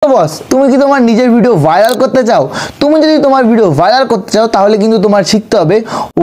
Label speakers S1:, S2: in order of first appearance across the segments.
S1: বস তুমি কি তোমার নিজের ভিডিও ভাইরাল করতে চাও? তুমি যদি তোমার ভিডিও ভাইরাল করতে চাও তাহলে কিন্তু তোমার শিখতে হবে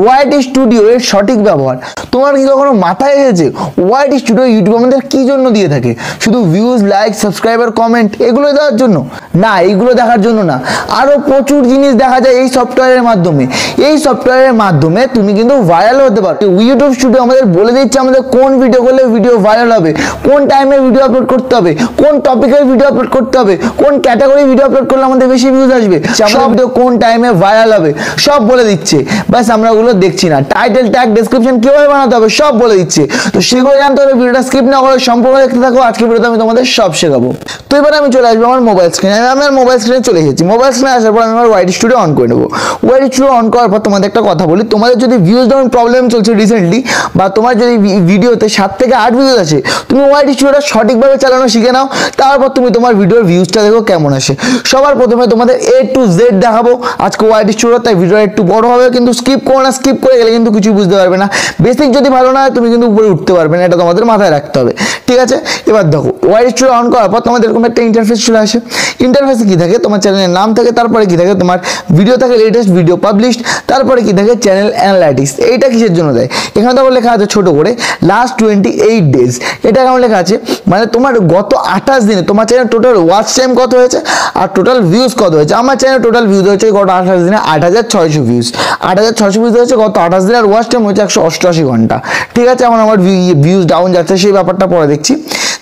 S1: ওয়াইটি স্টুডিও এর সঠিক ব্যবহার। তোমার কি কখনো মাথায় এসেছে ওয়াইটি স্টুডিও ইউটিউব আমাদের কি জন্য দিয়ে থাকে? শুধু ভিউজ, লাইক, সাবস্ক্রাইবার, কমেন্ট এগুলো দেওয়ার জন্য না, এইগুলো দেখার জন্য না, আরো প্রচুর জিনিস দেখা যায় এই সফটওয়্যারের মাধ্যমে। এই সফটওয়্যারের মাধ্যমে তুমি কিন্তু ভাইরাল হতে পারো। ইউটিউব স্টুডিও আমাদের বলে দিচ্ছে আমাদের কোন ভিডিও করলে ভিডিও ভাইরাল হবে, কোন টাইমে ভিডিও আপলোড করতে হবে, কোন টপিকের ভিডিও আপলোড করতে হবে, কোন ক্যাটাগরি ভিডিও আপলোড করলে আমাদের বেশি ভিউজ আসবে, সব ভিডিও কোন টাইমে ভাইরাল হবে সব বলে দিচ্ছে। বাস আমরা ওগুলো দেখছি না। টাইটেল, ট্যাগ, ডেসক্রিপশন কিভাবে বানাতে হবে সব বলে দিচ্ছে। তো সেগুলো জানতে হলে ভিডিওটা স্কিপ না করে সম্পূর্ণ দেখতে থাকো। আজকে ভিডিওতে আমি তোমাদের সব শেখাবো। তো এবার আমি চলে আসবো আমার মোবাইল স্ক্রিনে। আমি আমার মোবাইল স্ক্রিনে চলে এসেছি। মোবাইল স্ক্রিনে আসার পর আমি আমার ওয়াইটি স্টুডিও অন করে নেবো। ওয়াইটি স্টুডিও অন করার পর তোমাদের একটা কথা বলি, তোমাদের যদি ভিউজ ডাউন প্রবলেম চলছে রিসেন্টলি, বা তোমার যদি ভিডিওতে 7 থেকে 8 ভিউজ আছে, তুমি ওয়াইটি স্টুডিওটা সঠিকভাবে চালানো শিখে নাও। তারপর তুমি তোমার ভিডিওর ভিউজটা দেখো কেমন আসে। সবার প্রথমে তোমাদের A to Z দেখাবো আজকে ওয়াইটি স্টুডিও, তাই ভিডিও একটু বড় হবে, কিন্তু স্কিপ করো না। স্কিপ করে গেলে কিন্তু কিছু বুঝতে পারবে না। বেসিক যদি ভালো না হয় তুমি কিন্তু উপরে উঠতে পারবে না, এটা তোমাদের মাথায় রাখতে হবে, ঠিক আছে? এবার দেখো ওয়াইটি স্টুডিও অন করার পর তোমাদের এরকম একটা ইন্টারফেস চলে আসে। ইন্টারফেসে কি থাকে? তোমার চ্যানেলের নাম থাকে, তারপরে কি থাকে তোমার ভিডিও থাকে, লেটেস্ট ভিডিও পাবলিশড, তারপরে কি থাকে চ্যানেল অ্যানালাইটিক্স। এইটা কিসের জন্য দেয়? এখানে দেখো লেখা আছে ছোট করে লাস্ট 28 ডেজ। এটা কেমন লেখা আছে? মানে তোমার গত 28 দিনে তোমার চ্যানেল টোটাল ওয়াচ টাইম কত হয়েছে আর টোটাল ভিউজ কত হয়েছে। আমার চ্যানেল টোটাল ভিউজ হয়েছে গত 28 দিনে 8600 ভিউজ। 8600 ভিউজ হয়েছে গত 28 দিনের ওয়াচ টাইম হয়েছে 188 ঘন্টা, ঠিক আছে? আমার ভিউজ ডাউন যাচ্ছে, সেই ব্যাপারটা পরে দেখছি।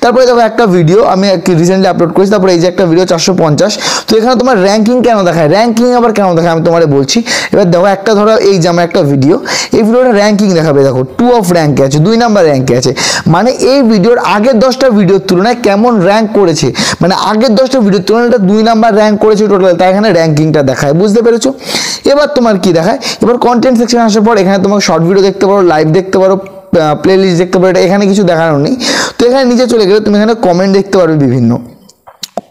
S1: তারপরে দেখো একটা ভিডিও আমি রিসেন্টলি আপলোড করেছি, তারপরে এই যে একটা ভিডিও 450। তো এখানে তোমার র্যাঙ্কিং কেন দেখায়, র্যাঙ্কিং আবার কেন দেখায় আমি তোমাদের বলছি। এবার দেখো একটা ধরো এই যে আমার একটা ভিডিও, এই ভিডিওটা র্যাঙ্কিং দেখাবে। দেখো 2 অফ র্যাঙ্কে আছে, 2 নাম্বার র্যাঙ্কে আছে। মানে এই ভিডিওর আগের 10টা ভিডিওর তুলনায় কেমন র্যাঙ্ক করেছে, মানে আগের 10টা ভিডিওর তুলনায় 2 নাম্বার র্যাঙ্ক করেছে টোটাল, তাই এখানে র্যাঙ্কিংটা দেখায়। বুঝতে পেরেছো? এবার তোমার কি দেখায়? এবার কন্টেন্ট সেকশন আসার পর এখানে তোমার শর্ট ভিডিও দেখতে পারো, লাইভ দেখতে পারো, প্লে লিস্ট দেখতে পারো। এখানে কিছু দেখানো নেই। তো এখানে নিচে চলে গেলে তুমি এখানে কমেন্ট দেখতে পারবে বিভিন্ন।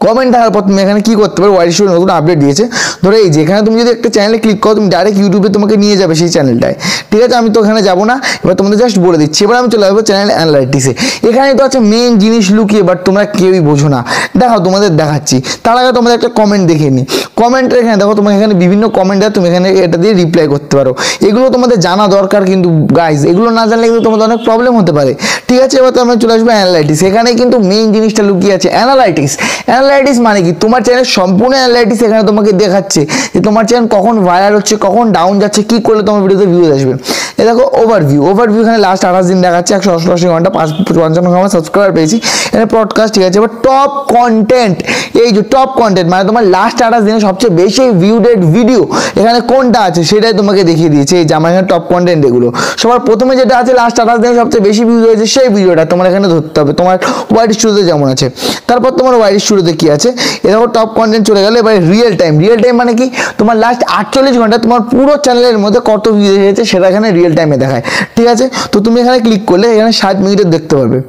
S1: কমেন্ট দেখার পর তুমি এখানে কি করতে পারো, ওয়াইটি স্টুডিও নতুন আপডেট দিয়েছে। ধরো এই যে এখানে তুমি যদি একটা চ্যানেলে ক্লিক করো, তুমি ডাইরেক্ট ইউটিউবে তোমাকে নিয়ে যাবে সেই চ্যানেলটায়, ঠিক আছে? আমি তো ওখানে যাবো না, এবার তোমাদের জাস্ট বলে দিচ্ছি। এবার আমি চলে আসবো চ্যানেল অ্যানালাইটিক্সে। এখানে তো আছে মেন জিনিস লুকিয়ে, বাট তোমরা কেউই বোঝো না। দেখাও তোমাদের দেখাচ্ছি, তার আগে তোমাদের একটা কমেন্ট দেখে নিই। কমেন্টের এখানে দেখো তোমাকে এখানে বিভিন্ন কমেন্ট দেয়, তুমি এখানে এটা দিয়ে রিপ্লাই করতে পারো। এগুলো তোমাদের জানা দরকার কিন্তু গাইজ, এগুলো না জানলে কিন্তু তোমাদের অনেক প্রবলেম হতে পারে, ঠিক আছে? এবার তো আমরা চলে আসবো অ্যানালাইটিক্স। এখানে কিন্তু মেন জিনিসটা লুকিয়ে আছে অ্যানালাইটিক্স। অ্যানালাইটিক্স মানে কি? তোমার চ্যানেল সম্পূর্ণ অ্যানালাইটিক্স এখানে তোমাকে দেখাচ্ছে যে তোমার চ্যানেল কখন ভাইরাল হচ্ছে, কখন ডাউন যাচ্ছে, কি করলে তোমার ভিডিওতে ভিউজ আসবে। এ দেখো ওভারভিউ। ওভারভিউ এখানে লাস্ট 28 দিন দেখাচ্ছে, 188 ঘন্টা, 55 ঘন্টা সাবস্ক্রাইবার পেয়েছি। এখানে পডকাস্ট, ঠিক আছে? এবার টপ কন্টেন্ট, এই যে টপ কন্টেন্ট মানে তোমার লাস্ট 28 দিনে সবচেয়ে বেশি ভিউডেড ভিডিও এখানে কোনটা আছে সেটাই তোমাকে দেখিয়ে দিয়েছে। এই যে আমার এখানে টপ কন্টেন্ট এগুলো সবার প্রথমে যেটা আছে লাস্ট 28 দিনে সবচেয়ে বেশি ভিউজ হয়েছে সেই ভিডিওটা তোমার এখানে ধরতে হবে, তোমার ওয়াইটি স্টুডিওতে যেমন আছে। তারপর তোমার ওয়াইটি স্টুডিওতে কি আছে? এরকম টপ কন্টেন্ট চলে গেলে এবার রিয়েল টাইম। রিয়েল টাইম মানে কি? তোমার লাস্ট 48 ঘন্টা তোমার পুরো চ্যানেলের মধ্যে কত ভিউজ হয়েছে সেটা এখানে রিয়েল টাইমে দেখায়, ঠিক আছে? তো তুমি এখানে ক্লিক করলে এখানে 60 মিনিটের দেখতে পারবে।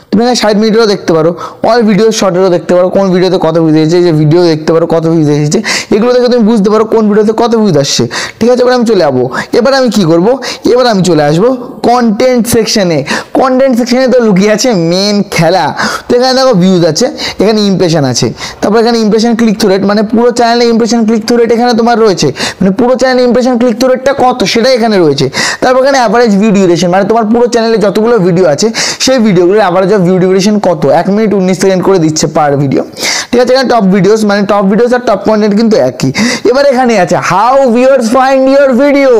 S1: তুমি এখানে 60 মিনিটেরও দেখতে পারো, অল ভিডিও শর্টেরও দেখতে পারো, কোন ভিডিওতে কত ভিউজ এসেছে, যে ভিডিও দেখতে পারো কত ভিউজ এসেছে। এগুলো দেখে তুমি বুঝতে পারো কোন ভিডিওতে কত ভিউজ আসছে, ঠিক আছে? এবার আমি চলে যাবো। এবার আমি কি করব? এবার আমি চলে আসবো কন্টেন্ট সেকশনে। কন্টেন্ট সেকশনে তো লুকিয়ে আছে মেন খেলা। তো এখানে দেখো ভিউজ আছে, এখানে ইমপ্রেশন আছে, তারপর এখানে ইমপ্রেশন ক্লিক থ্রু রেট, মানে পুরো চ্যানেলে ইমপ্রেশন ক্লিক থ্রু রেট এখানে তোমার রয়েছে, মানে পুরো চ্যানেলে ইমপ্রেশন ক্লিক থ্রু রেটটা কত সেটাই এখানে রয়েছে। তারপর এখানে অ্যাভারেজ ভিউ ডিউরেশন, মানে তোমার পুরো চ্যানেলে যতগুলো ভিডিও আছে সেই ভিডিওগুলোর অ্যাভারেজ অফ ভিউ ডিউরেশন কত, 1 মিনিট 19 সেকেন্ড করে দিচ্ছে পার ভিডিও, ঠিক আছে? এখানে টপ ভিডিওস, মানে টপ ভিডিওস আর টপ কন্টেন্ট কিন্তু একই। এবার এখানে আছে how viewers find your video.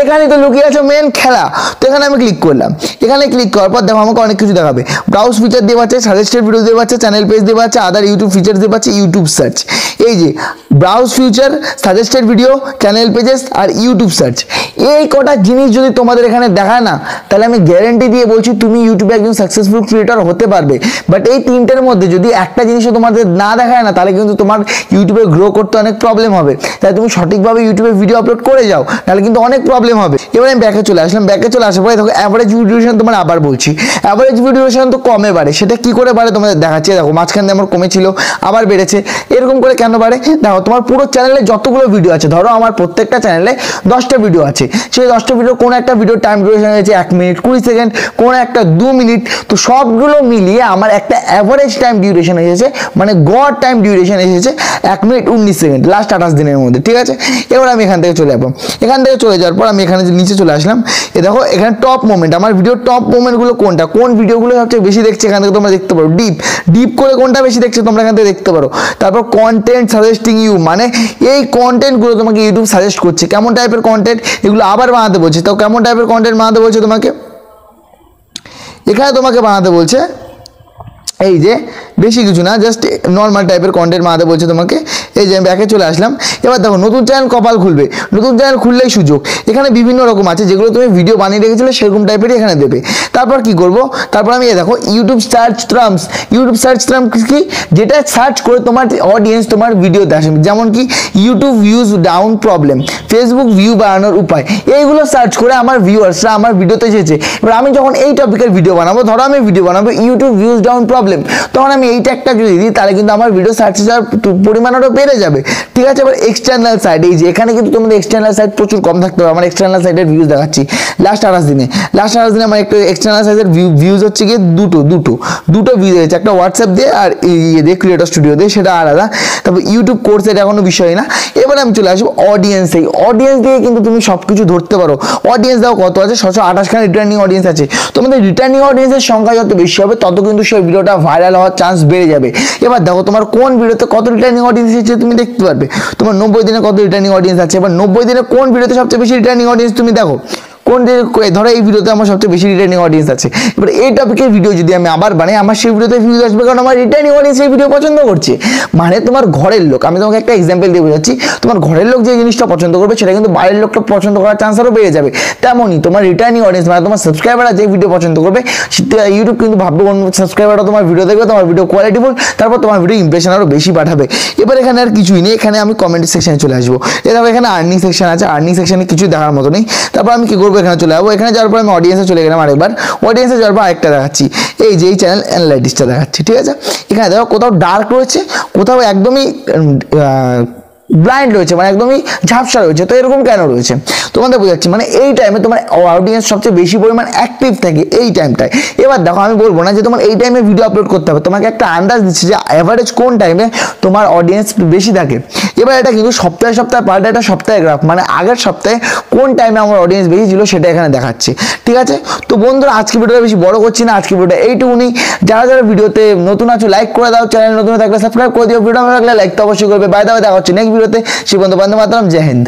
S1: এখানে তো লুকিয়ে আছে মেন খেলা। তো এখানে আমি ক্লিক করলাম। এখানে ক্লিক করার পর দেখো আমাকে অনেক কিছু দেখাবে। ব্রাউজ ফিচার দিয়ে পাচ্ছে, সাজেস্টেড ভিডিও দিয়ে পাচ্ছে, চ্যানেল পেজ দিয়ে পাচ্ছে, আদার ইউটিউব ফিচার দিয়ে পাচ্ছে, ইউটিউব সার্চ। এই যে browse feature, suggested video, channel pages আর ইউটিউব সার্চ, এই কটা জিনিস যদি তোমাদের এখানে দেখায় না, তাহলে আমি গ্যারেন্টি দিয়ে বলছি তুমি ইউটিউবে একজন সাকসেসফুল ক্রিয়েটর হতে পারবে। বাট এই তিনটের মধ্যে যদি একটা জিনিসও তোমাদের না দেখায় না, তাহলে কিন্তু তোমার ইউটিউবে গ্রো করতে অনেক প্রবলেম হবে। তাই তুমি সঠিকভাবে ইউটিউবে ভিডিও আপলোড করে যাও, তাহলে কিন্তু অনেক প্রবলেম হবে। এবার আমি ব্যাকে চলে আসলাম। ব্যাকে চলে আসার পরে দেখো অ্যাভারেজ ভিউ ডিউরেশন তোমার আবার বলছি, অ্যাভারেজ ভিউ ডিউরেশন তো কমে বাড়ে। সেটা কি করে বাড়ে তোমাদের দেখাচ্ছি। দেখো মাঝখানে আমার কমেছিল, আবার বেড়েছে, এরকম করে কেন বাড়ে? দেখো তোমার পুরো চ্যানেলে যতগুলো ভিডিও আছে, ধরো আমার প্রত্যেকটা চ্যানেলে 10টা ভিডিও আছে, সেই 10টা ভিডিও কোন একটা ভিডিও টাইম ডিউরেশন হয়েছে 1 মিনিট 20 সেকেন্ড, কোন একটা 2 মিনিট, তো সবগুলো এইগুলো মিলিয়ে আমার একটা অ্যাভারেজ টাইম ডিউরেশন এসেছে, মানে গড় টাইম ডিউরেশন এসেছে 1 মিনিট 19 সেকেন্ড লাস্ট 28 দিনের মধ্যে। ঠিক আছে, এবার আমি এখান থেকে চলে যাবো। এখান থেকে চলে যাওয়ার পর আমি এখানে নিচে চলে আসলাম। দেখো এখানে টপ মোমেন্ট, আমার ভিডিওর টপ মোমেন্টগুলো কোনটা, কোন ভিডিওগুলো সবচেয়ে বেশি দেখছে এখান থেকে তোমরা দেখতে পারো। ডিপ করে কোনটা বেশি দেখছে তোমরা এখান থেকে দেখতে পারো। তারপর কন্টেন্ট সাজেস্টিং ইউ, মানে এই কন্টেন্টগুলো তোমাকে ইউটিউব সাজেস্ট করছে, কেমন টাইপের কন্টেন্ট এগুলো আবার বানাতে বলছে। তো কেমন টাইপের কন্টেন্ট বানাতে বলছে তোমাকে, এখানে তোমাকে বানাতে বলছে এই যে বেশি কিছু না, জাস্ট নর্মাল টাইপের কন্টেন্ট বানাতে বলছে তোমাকে। এই যে আমি ব্যাকে চলে আসলাম। এবার দেখো নতুন চ্যানেল কপাল খুলবে, নতুন চ্যানেল খুললেই সুযোগ। এখানে বিভিন্ন রকম আছে, যেগুলো তুমি ভিডিও বানিয়ে রেখেছিলে সেরকম টাইপেরই এখানে দেবে। তারপর কি করব, তারপর আমি দেখো YouTube search terms, YouTube search term কি, যেটা সার্চ করে তোমার অডিয়েন্স তোমার ভিডিওতে আসে, যেমন কি YouTube views down problem, Facebook view বাড়ানোর উপায়, এইগুলো সার্চ করে আমার ভিউয়ার্সরা আমার ভিডিওতে এসেছে। এবার আমি যখন এই টপিকের ভিডিও বানাবো, ধরো আমি ভিডিও বানাবো ইউটিউব ভিউজ ডাউন প্রবলেম, তখন আমি এই ট্যাগটা যদি দিই তাহলে কিন্তু আমার ভিডিও সার্চে যাওয়ার পরিমাণ আরও বেড়ে যাবে। ঠিক আছে, এবার এক্সটার্নাল সাইড, এই যে এখানে কিন্তু তোমাদের এক্সটার্নাল সাইড প্রচুর কম থাকতে হবে। আমার এক্সটার্নাল সাইডের ভিউজ দেখাচ্ছি লাস্ট 28 দিনে, আমার একটা এক্সটার্নাল সাইডের ভিউজ হচ্ছে গিয়ে দুটো ভিউজ হয়েছে, একটা হোয়াটসঅ্যাপ দিয়ে আর ইয়ে দিয়ে ক্রিয়েটর স্টুডিও দিয়ে, সেটা আলাদা। তারপর ইউটিউব কোর্স, এটা কোনো বিষয় না। এবার আমি চলে আসবো অডিয়েন্স। এই অডিয়েন্স দিয়ে কিন্তু তুমি সব কিছু ধরতে পারো। অডিয়েন্স দাও কত আছে, 628খানা রিটার্নিং অডিয়েন্স আছে। তোমাদের রিটার্নিং অডিয়েন্সের সংখ্যা যত বেশি হবে তত কিন্তু সেই ভিডিওটা ভাইরাল হওয়ার চান্স বেড়ে যাবে। এবার দেখো তোমার কোন ভিডিওতে কত রিটার্নিং অডিয়েন্স এসেছে তুমি দেখতে পারবে। তোমার 90 দিনে কত রিটার্নিং অডিয়েন্স আছে। এবার 90 দিনে কোন ভিডিওতে সবচেয়ে বেশি রিটার্নিং অডিয়েন্স তুমি দেখো, কোন ধরো এই ভিডিওতে আমার সবচেয়ে বেশি রিটার্নিং অডিয়েন্স আছে। এবার এই টপিকের ভিডিও যদি আমি আবার বানাই, আমার সেই ভিডিওতে ভিউজ আসবে, কারণ আমার রিটার্নিং অডিয়েন্স এই ভিডিও পছন্দ করছে। মানে তোমার ঘরের লোক, আমি তোমাকে একটা এক্সাম্পল দিয়ে বোঝাচ্ছি, তোমার ঘরের লোক যে জিনিসটা পছন্দ করবে সেটা কিন্তু বাইরের লোকটা পছন্দ করার চান্স আরও বেড়ে যাবে। তেমনই তোমার রিটার্নিং অডিয়েন্স, মানে তোমার সাবস্ক্রাইবাররা যে ভিডিও পছন্দ করবে, ইউটিউব কিন্তু ভাববে অন্য সাবস্ক্রাইবাররা তোমার ভিডিও দেখবে, তোমার ভিডিও কোয়ালিটিফুল, তারপর তোমার ভিডিও ইমপ্রেশন আরও বেশি পাঠাবে। এবার এখানে আর কিছুই নেই, এখানে আমি কমেন্ট সেকশনে চলে আসবো। এরকম এখানে আর্নিং সেকশন আছে, আর্নিং সেকশনে কিছুই দেখার মতো নেই। তারপর আমি কি করবো, এখানে চলে যাবো। এখানে যাওয়ার পর আমি অডিয়েন্সে চলে গেলাম আরেকবার। অডিয়েন্সে যাওয়ার পর আরেকটা দেখাচ্ছি, এই যে এই চ্যানেল অ্যানালাইটিক্সটা দেখাচ্ছি। ঠিক আছে, এখানে দেখো কোথাও ডার্ক রয়েছে, কোথাও একদমই ব্লাইন্ড রয়েছে, মানে একদমই ঝাপসা রয়েছে। তো এরকম কেন রয়েছে তোমাদের বোঝাচ্ছি, মানে এই টাইমে তোমার অডিয়েন্স সবচেয়ে বেশি পরিমাণ অ্যাক্টিভ থাকে এই টাইমটায়। এবার দেখো আমি বলবো না যে তোমার এই টাইমে ভিডিও আপলোড করতে হবে, তোমাকে একটা আন্দাজ দিচ্ছি যে অ্যাভারেজ কোন টাইমে তোমার অডিয়েন্স বেশি থাকে। এবার এটা কিন্তু সপ্তাহে পাল্টা, এটা সপ্তাহে গ্রাফ, মানে আগের সপ্তাহে কোন টাইমে আমার অডিয়েন্স বেশি ছিল সেটা এখানে দেখাচ্ছে। ঠিক আছে, তো বন্ধুরা আজকে ভিডিওটা বেশি বড় করছি না, আজকে ভিডিওটা এইটুকুনি। যারা ভিডিওতে নতুন আছো লাইক করে দাও, চ্যানেল নতুন থাকলে সাবস্ক্রাইব করে দিও, ভিডিও ভালো লাগলে লাইক তো অবশ্যই করবে। বাই দ্য ওয়ে দেখা হচ্ছে নেক্সট ভিডিওতে। সে বন্ধু বান্ধব মাতরম, জয় হিন্দ।